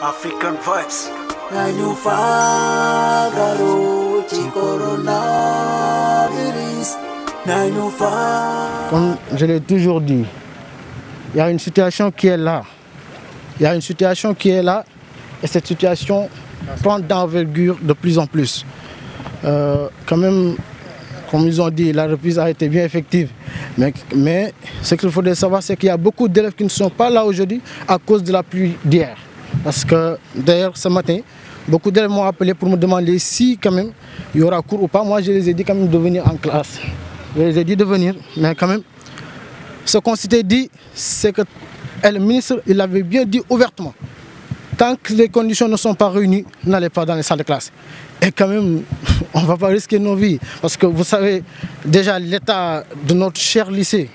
African Vibes. Nañu fagaru ci coronavirus. Nañu fagaru. Comme je l'ai toujours dit, il y a une situation qui est là. Il y a une situation qui est là et cette situation prend d'envergure de plus en plus. Quand même, comme ils ont dit, la reprise a été bien effective. Mais ce qu'il faudrait savoir, c'est qu'il y a beaucoup d'élèves qui ne sont pas là aujourd'hui à cause de la pluie d'hier. Parce que d'ailleurs, ce matin, beaucoup d'élèves m'ont appelé pour me demander si quand même il y aura cours ou pas. Moi, je les ai dit quand même de venir en classe. Je les ai dit de venir, mais quand même, ce qu'on s'était dit, c'est que le ministre, il avait bien dit ouvertement. Tant que les conditions ne sont pas réunies, n'allez pas dans les salles de classe. Et quand même, on ne va pas risquer nos vies. Parce que vous savez, déjà l'état de notre cher lycée,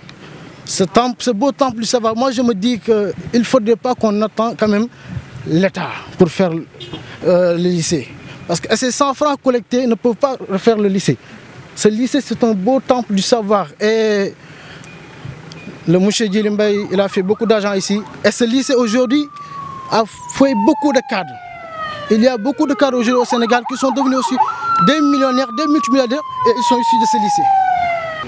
ce beau temple du savoir, moi je me dis qu'il ne faudrait pas qu'on attend quand même l'État pour faire le lycée. Parce que ces 100 francs collectés ne peuvent pas refaire le lycée. Ce lycée, c'est un beau temple du savoir. Et le monsieur Djilimbay, il a fait beaucoup d'argent ici. Et ce lycée aujourd'hui a fait beaucoup de cadres. Il y a beaucoup de cadres aujourd'hui au Sénégal qui sont devenus aussi des millionnaires, des multimilliardaires, et ils sont issus de ce lycée.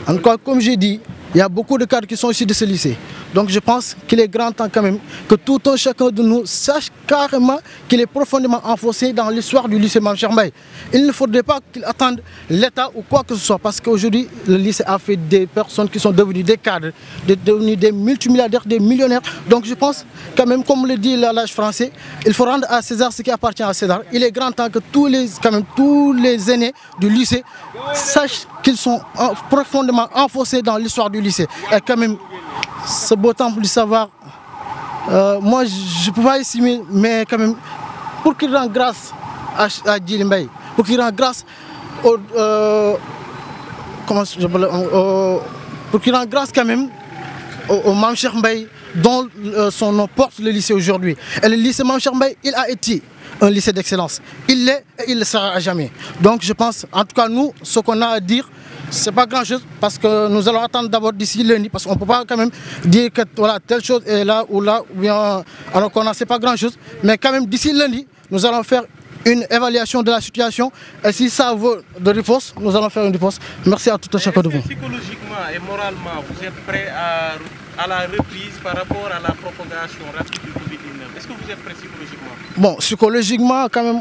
En tout cas, comme j'ai dit, il y a beaucoup de cadres qui sont issus de ce lycée. Donc je pense qu'il est grand temps quand même que tout un chacun de nous sache carrément qu'il est profondément enfoncé dans l'histoire du lycée Mame Cheikh Mbaye. Il ne faudrait pas qu'il attende l'État ou quoi que ce soit, parce qu'aujourd'hui, le lycée a fait des personnes qui sont devenues des cadres, devenues des multimilliardaires, des millionnaires. Donc je pense quand même, comme le dit l'adage français, il faut rendre à César ce qui appartient à César. Il est grand temps que tous les aînés du lycée sachent qu'ils sont profondément enfoncés dans l'histoire du lycée. Et quand même, ce beau temple du savoir, moi je ne peux pas estimer, mais quand même, pour qu'il rende grâce à Djilimbay, pour qu'il rende grâce pour qu'il rende grâce quand même au Mame Cheikh Mbaye, dont son nom porte le lycée aujourd'hui. Et le lycée Mame Cheikh Mbaye, il a été un lycée d'excellence. Il l'est et il le sera à jamais. Donc je pense, en tout cas nous, ce qu'on a à dire, c'est pas grand chose, parce que nous allons attendre d'abord d'ici lundi, parce qu'on ne peut pas quand même dire que voilà, telle chose est là ou là, ou bien, alors qu'on n'en sait pas grand chose. Mais quand même d'ici lundi, nous allons faire une évaluation de la situation, et si ça vaut de riposte, nous allons faire une riposte. Merci à tout un chacun de vous. Psychologiquement et moralement, vous êtes prêt à la reprise par rapport à la propagation rapide du Covid-19? Est-ce que vous êtes prêt psychologiquement? Bon, psychologiquement, quand même,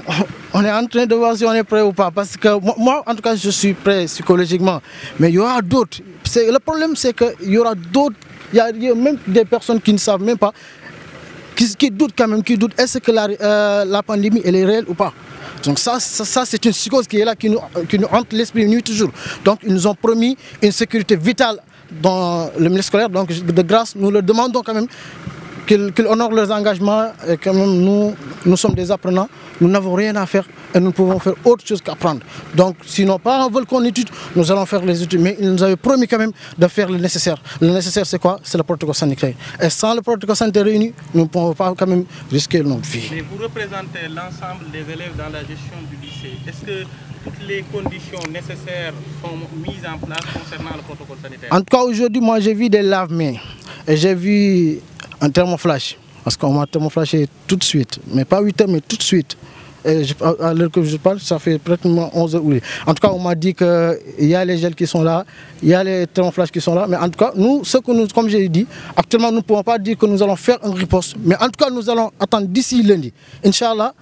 on est en train de voir si on est prêt ou pas. Parce que moi, en tout cas, je suis prêt psychologiquement. Mais il y aura d'autres. Le problème, c'est qu'il y aura d'autres. Il y a même des personnes qui ne savent même pas, qui doutent quand même, qui doutent. Est-ce que la pandémie, elle est réelle ou pas? Donc ça c'est une psychose qui est là, qui nous hante l'esprit nuit toujours. Donc ils nous ont promis une sécurité vitale dans le milieu scolaire. Donc de grâce, nous leur demandons quand même qu'ils honorent leurs engagements. Et quand même, nous sommes des apprenants, nous n'avons rien à faire et nous ne pouvons faire autre chose qu'apprendre. Donc, sinon, pas en veulent qu'on étudie, nous allons faire les études. Mais ils nous avaient promis quand même de faire le nécessaire. Le nécessaire, c'est quoi? C'est le protocole sanitaire. Et sans le protocole sanitaire réuni, nous ne pouvons pas quand même risquer notre vie. Mais vous représentez l'ensemble des élèves dans la gestion du lycée. Est-ce que toutes les conditions nécessaires sont mises en place concernant le protocole sanitaire? En tout cas, aujourd'hui, moi, j'ai vu des lave-mains et j'ai vu un thermoflash, parce qu'on m'a thermoflashé tout de suite, mais pas 8 heures, mais tout de suite. Et à l'heure que je parle, ça fait pratiquement 11 heures. En tout cas, on m'a dit qu'il y a les gels qui sont là, il y a les thermoflash qui sont là, mais en tout cas, nous, comme j'ai dit, actuellement, nous ne pouvons pas dire que nous allons faire une riposte, mais en tout cas, nous allons attendre d'ici lundi. Inch'Allah.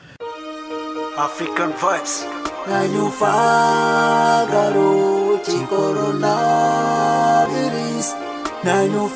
African Vibes. Nañu fagaru ci coronavirus. Nañu